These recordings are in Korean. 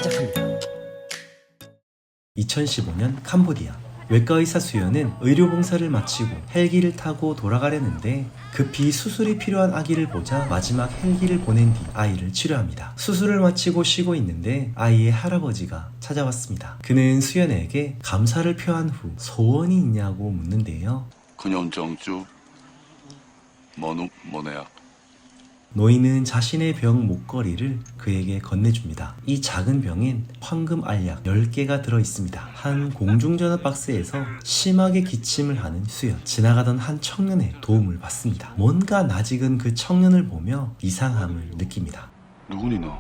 시작합니다. 2015년 캄보디아. 외과 의사 수연은 의료봉사를 마치고 헬기를 타고 돌아가려는데 급히 수술이 필요한 아기를 보자 마지막 헬기를 보낸 뒤 아이를 치료합니다. 수술을 마치고 쉬고 있는데 아이의 할아버지가 찾아왔습니다. 그는 수연에게 감사를 표한 후 소원이 있냐고 묻는데요. 그냥 정주 뭐네야. 노인은 자신의 병 목걸이를 그에게 건네줍니다. 이 작은 병엔 황금 알약 10개가 들어있습니다. 한 공중전화 박스에서 심하게 기침을 하는 수연. 지나가던 한 청년의 도움을 받습니다. 뭔가 낯익은 그 청년을 보며 이상함을 느낍니다. 누구니 너?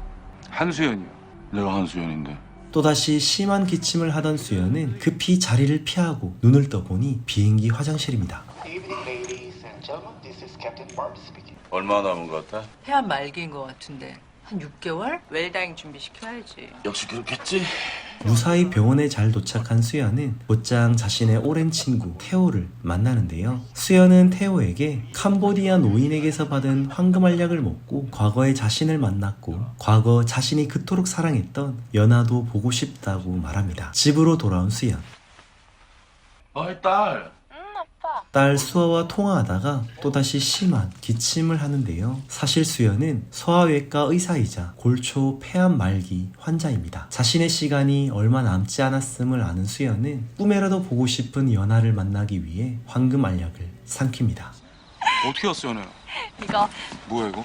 한수연이요. 내가 한수연인데. 또다시 심한 기침을 하던 수연은 급히 자리를 피하고 눈을 떠보니 비행기 화장실입니다. Good evening, ladies and gentlemen. This is Captain Barb speaking. 얼마 남은 것 같아? 폐암 말기인 것 같은데 한 6개월? 웰다잉 준비시켜야지. 역시 그렇겠지. 무사히 병원에 잘 도착한 수연은 곧장 자신의 오랜 친구 태호를 만나는데요. 수연은 태호에게 캄보디아 노인에게서 받은 황금 알약을 먹고 과거의 자신을 만났고 과거 자신이 그토록 사랑했던 연하도 보고 싶다고 말합니다. 집으로 돌아온 수연. 어이 딸. 딸 수아와 통화하다가 또다시 심한 기침을 하는데요. 사실 수연은 소아외과 의사이자 골초 폐암 말기 환자입니다. 자신의 시간이 얼마 남지 않았음을 아는 수연은 꿈에라도 보고 싶은 연하를 만나기 위해 황금 알약을 삼킵니다. 어떻게 왔어, 연애야? 이거 뭐야 이거?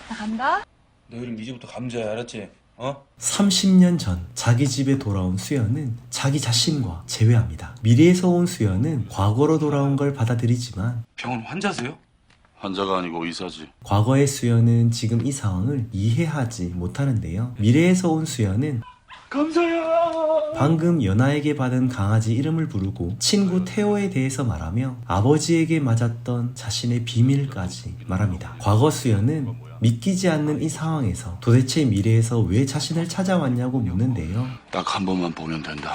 나 간다. 너 이름 이제부터 감자야, 알았지? 어? 30년 전 자기 집에 돌아온 수연은 자기 자신과 재회합니다. 미래에서 온 수연은 과거로 돌아온 걸 받아들이지만 병원 환자세요? 환자가 아니고 의사지. 과거의 수연은 지금 이 상황을 이해하지 못하는데요. 미래에서 온 수연은 감사야. 방금 연하에게 받은 강아지 이름을 부르고 친구 태호에 대해서 말하며 아버지에게 맞았던 자신의 비밀까지 말합니다. 과거 수연은 믿기지 않는 이 상황에서 도대체 미래에서 왜 자신을 찾아왔냐고 묻는데요. 딱 한 번만 보면 된다.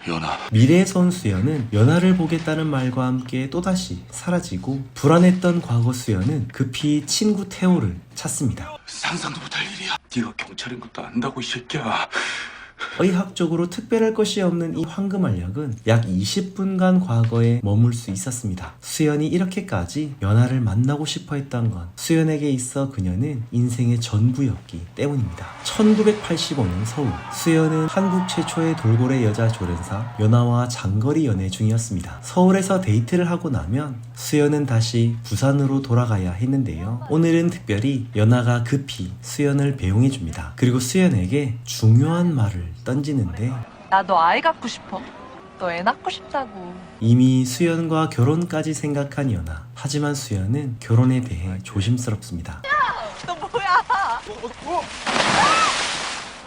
연아. 미래에서 온 수연은 연하를 보겠다는 말과 함께 또다시 사라지고 불안했던 과거 수연은 급히 친구 태호를 찾습니다. 상상도 못할 일이야. 네가 경찰인 것도 안다고, 이 새끼야. 의학적으로 특별할 것이 없는 이 황금 알약은 약 20분간 과거에 머물 수 있었습니다. 수연이 이렇게까지 연하를 만나고 싶어 했던 건 수연에게 있어 그녀는 인생의 전부였기 때문입니다. 1985년 서울. 수연은 한국 최초의 돌고래 여자 조련사 연하와 장거리 연애 중이었습니다. 서울에서 데이트를 하고 나면 수연은 다시 부산으로 돌아가야 했는데요. 오늘은 특별히 연하가 급히 수연을 배웅해줍니다. 그리고 수연에게 중요한 말을 던지는데 나도 아이 갖고 싶어. 너 애 낳고 싶다고. 이미 수연과 결혼까지 생각한 연하. 하지만 수연은 결혼에 대해 조심스럽습니다. 너 뭐야?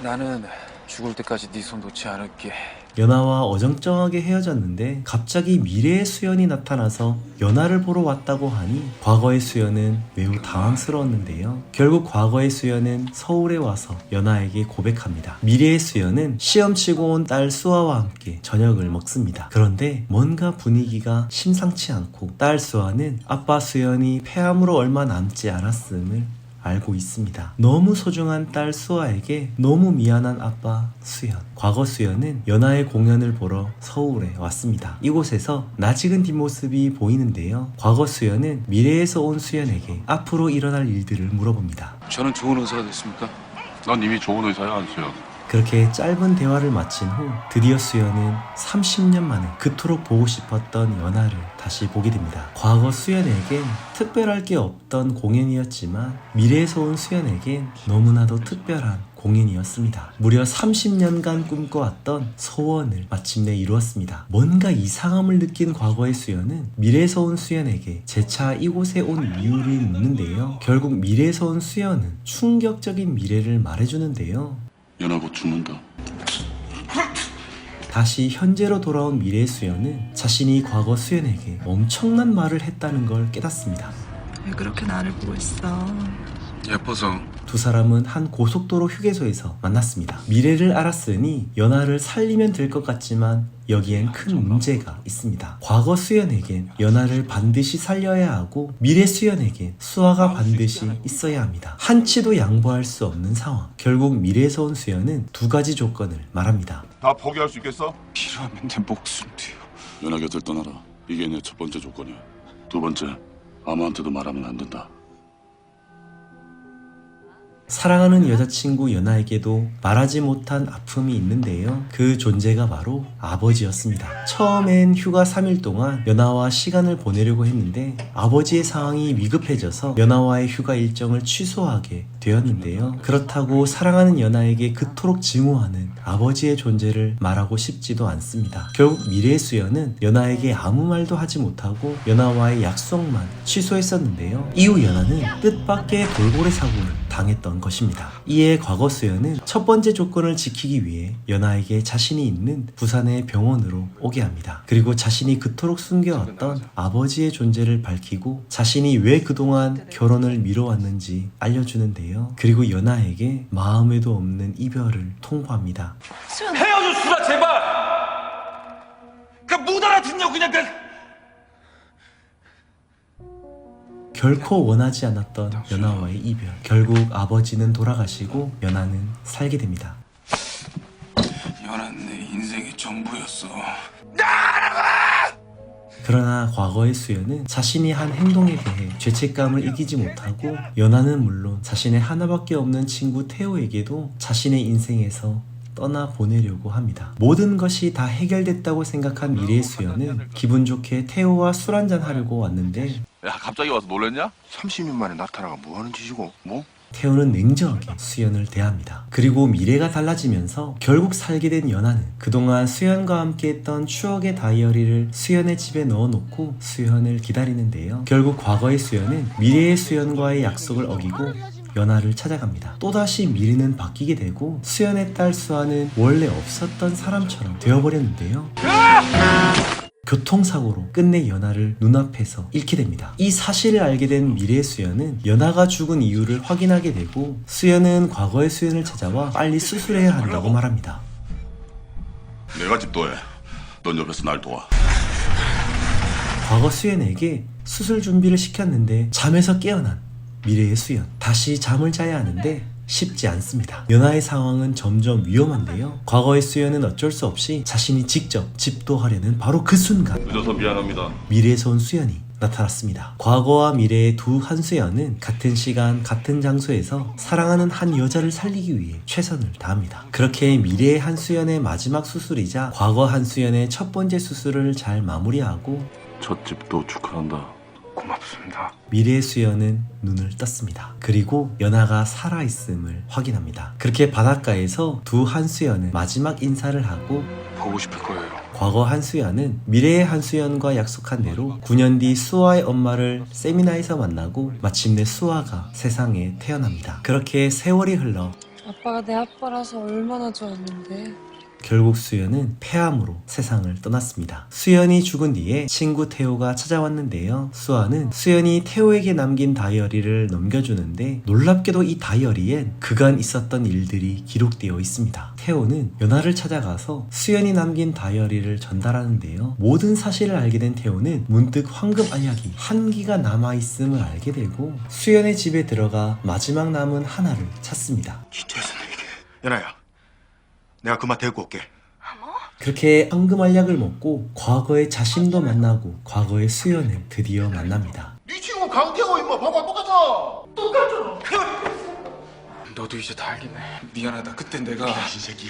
나는 죽을 때까지 네 손 놓지 않을게. 연하와 어정쩡하게 헤어졌는데 갑자기 미래의 수연이 나타나서 연하를 보러 왔다고 하니 과거의 수연은 매우 당황스러웠는데요. 결국 과거의 수연은 서울에 와서 연하에게 고백합니다. 미래의 수연은 시험 치고 온 딸 수아와 함께 저녁을 먹습니다. 그런데 뭔가 분위기가 심상치 않고 딸 수아는 아빠 수연이 폐암으로 얼마 남지 않았음을 알고 있습니다. 너무 소중한 딸 수아에게 너무 미안한 아빠 수연. 과거 수연은 연하의 공연을 보러 서울에 왔습니다. 이곳에서 낯익은 뒷모습이 보이는데요. 과거 수연은 미래에서 온 수연에게 앞으로 일어날 일들을 물어봅니다. 저는 좋은 의사가 됐습니까? 넌 이미 좋은 의사야, 한수연. 그렇게 짧은 대화를 마친 후 드디어 수연은 30년 만에 그토록 보고 싶었던 연하를 다시 보게 됩니다. 과거 수연에겐 특별할 게 없던 공연이었지만 미래에서 온 수연에겐 너무나도 특별한 공연이었습니다. 무려 30년간 꿈꿔왔던 소원을 마침내 이루었습니다. 뭔가 이상함을 느낀 과거의 수연은 미래에서 온 수연에게 재차 이곳에 온 이유를 묻는데요. 결국 미래에서 온 수연은 충격적인 미래를 말해주는데요. 연아 곧 죽는다. 다시 현재로 돌아온 미래의 수연은 자신이 과거 수연에게 엄청난 말을 했다는 걸 깨닫습니다. 왜 그렇게 나를 보고 있어? 예뻐서. 두 사람은 한 고속도로 휴게소에서 만났습니다. 미래를 알았으니 연하를 살리면 될 것 같지만 여기엔 큰 문제가 있습니다. 과거 수연에겐 연하를 반드시 살려야 하고 미래 수연에겐 수아가 반드시 있어야 합니다. 한치도 양보할 수 없는 상황. 결국 미래에서 온 수연은 두 가지 조건을 말합니다. 다 포기할 수 있겠어? 필요하면 내 목숨 뒤요. 연하 곁을 떠나라. 이게 내 첫 번째 조건이야. 두 번째, 아무한테도 말하면 안 된다. 사랑하는 여자친구 연하에게도 말하지 못한 아픔이 있는데요. 그 존재가 바로 아버지였습니다. 처음엔 휴가 3일 동안 연하와 시간을 보내려고 했는데 아버지의 상황이 위급해져서 연하와의 휴가 일정을 취소하게 되었는데요. 그렇다고 사랑하는 연하에게 그토록 증오하는 아버지의 존재를 말하고 싶지도 않습니다. 결국 미래의 수연은 연하에게 아무 말도 하지 못하고 연하와의 약속만 취소했었는데요. 이후 연하는 뜻밖의 돌고래 사고를 당했던 것입니다. 이에 과거 수연은 첫 번째 조건을 지키기 위해 연하에게 자신이 있는 부산의 병원으로 오게 합니다. 그리고 자신이 그토록 숨겨왔던 아버지의 존재를 밝히고 자신이 왜 그동안 결혼을 미뤄왔는지 알려주는데요. 그리고 연하에게 마음에도 없는 이별을 통보합니다. 헤어져 수라 제발. 못 알아듣냐고 그냥 결코 원하지 않았던 연하와의 이별. 결국 아버지는 돌아가시고 연하는 살게 됩니다. 연하는 내 인생의 전부였어. 그러나 과거의 수연은 자신이 한 행동에 대해 죄책감을 이기지 못하고 연하는 물론 자신의 하나밖에 없는 친구 태호에게도 자신의 인생에서 떠나보내려고 합니다. 모든 것이 다 해결됐다고 생각한 미래의 수연은 기분 좋게 태호와 술 한잔 하려고 왔는데 야, 갑자기 와서 놀랬냐? 30년 만에 나타나가 뭐 하는 짓이고? 뭐? 태호는 냉정하게 수연을 대합니다. 그리고 미래가 달라지면서 결국 살게 된 연하는 그동안 수연과 함께했던 추억의 다이어리를 수연의 집에 넣어놓고 수연을 기다리는데요. 결국 과거의 수연은 미래의 수연과의 약속을 어기고 연하를 찾아갑니다. 또다시 미래는 바뀌게 되고 수연의 딸 수아는 원래 없었던 사람처럼 되어버렸는데요. 교통사고로 끝내 연하를 눈앞에서 잃게 됩니다. 이 사실을 알게 된 미래의 수연은 연하가 죽은 이유를 확인하게 되고 수연은 과거의 수연을 찾아와 빨리 수술해야 한다고 말합니다. 내가 집도해. 넌 옆에서 날 도와. 과거 수연에게 수술 준비를 시켰는데 잠에서 깨어난 미래의 수연. 다시 잠을 자야 하는데 쉽지 않습니다. 연하의 상황은 점점 위험한데요. 과거의 수연은 어쩔 수 없이 자신이 직접 집도하려는 바로 그 순간 늦어서 미안합니다. 미래에서 온 수연이 나타났습니다. 과거와 미래의 두 한수연은 같은 시간 같은 장소에서 사랑하는 한 여자를 살리기 위해 최선을 다합니다. 그렇게 미래의 한수연의 마지막 수술이자 과거 한수연의 첫 번째 수술을 잘 마무리하고 첫 집도 축하한다. 고맙습니다. 미래의 수연은 눈을 떴습니다. 그리고 연하가 살아있음을 확인합니다. 그렇게 바닷가에서 두 한수연은 마지막 인사를 하고 보고 싶을 거예요. 과거 한수연은 미래의 한수연과 약속한 대로 9년 뒤 수아의 엄마를 세미나에서 만나고 마침내 수아가 세상에 태어납니다. 그렇게 세월이 흘러 아빠가 내 아빠라서 얼마나 좋았는데. 결국 수연은 폐암으로 세상을 떠났습니다. 수연이 죽은 뒤에 친구 태호가 찾아왔는데요. 수아는 수연이 태호에게 남긴 다이어리를 넘겨주는데 놀랍게도 이 다이어리엔 그간 있었던 일들이 기록되어 있습니다. 태호는 연하를 찾아가서 수연이 남긴 다이어리를 전달하는데요. 모든 사실을 알게 된 태호는 문득 황금 알약이 한 기가 남아있음을 알게 되고 수연의 집에 들어가 마지막 남은 하나를 찾습니다. 진짜였어, 이게. 연아야, 내가 그만 데리고 올게. 그렇게 황금 알약을 먹고 과거의 자신도 만나고 과거의 수연을 드디어 만납니다. 네 친구 강태호 임마 봐봐 똑같아. 너도 이제 다 알겠네. 미안하다. 그때 내가 이 새끼.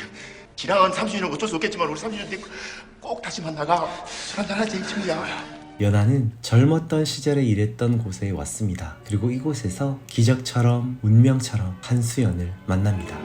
지나간 30년은 어쩔 수 없겠지만 우리 30년 뒤에 꼭 다시 만나가. 술 한잔 하지, 친구야. 연하는 젊었던 시절에 일했던 곳에 왔습니다. 그리고 이곳에서 기적처럼 운명처럼 한수연을 만납니다.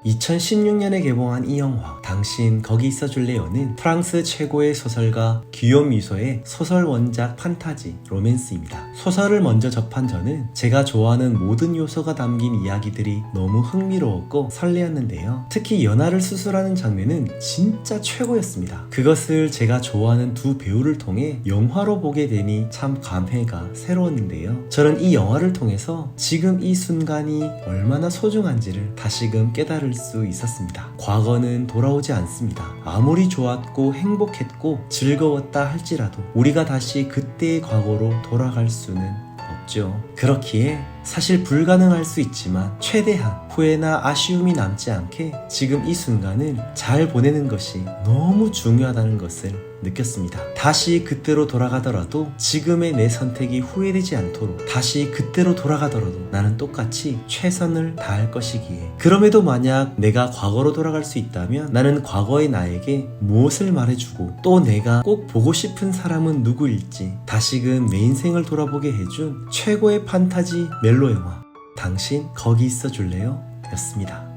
2016년에 개봉한 이 영화 당신 거기 있어줄래요는 프랑스 최고의 소설가 기욤 뮤소의 소설 원작 판타지 로맨스입니다. 소설을 먼저 접한 저는 제가 좋아하는 모든 요소가 담긴 이야기들이 너무 흥미로웠고 설레었는데요. 특히 연하를 수술하는 장면은 진짜 최고였습니다. 그것을 제가 좋아하는 두 배우를 통해 영화로 보게 되니 참 감회가 새로웠는데요. 저는 이 영화를 통해서 지금 이 순간이 얼마나 소중한지를 다시금 깨달을 수 있었습니다. 과거는 돌아오지 않습니다. 아무리 좋았고 행복했고 즐거웠다 할지라도 우리가 다시 그때의 과거로 돌아갈 수는 없죠. 그렇기에 사실 불가능할 수 있지만 최대한 후회나 아쉬움이 남지 않게 지금 이 순간을 잘 보내는 것이 너무 중요하다는 것을 느꼈습니다. 다시 그때로 돌아가더라도 지금의 내 선택이 후회되지 않도록 다시 그때로 돌아가더라도 나는 똑같이 최선을 다할 것이기에 그럼에도 만약 내가 과거로 돌아갈 수 있다면 나는 과거의 나에게 무엇을 말해주고 또 내가 꼭 보고 싶은 사람은 누구일지 다시금 내 인생을 돌아보게 해준 최고의 판타지 멜로 영화 당신 거기 있어줄래요? 였습니다.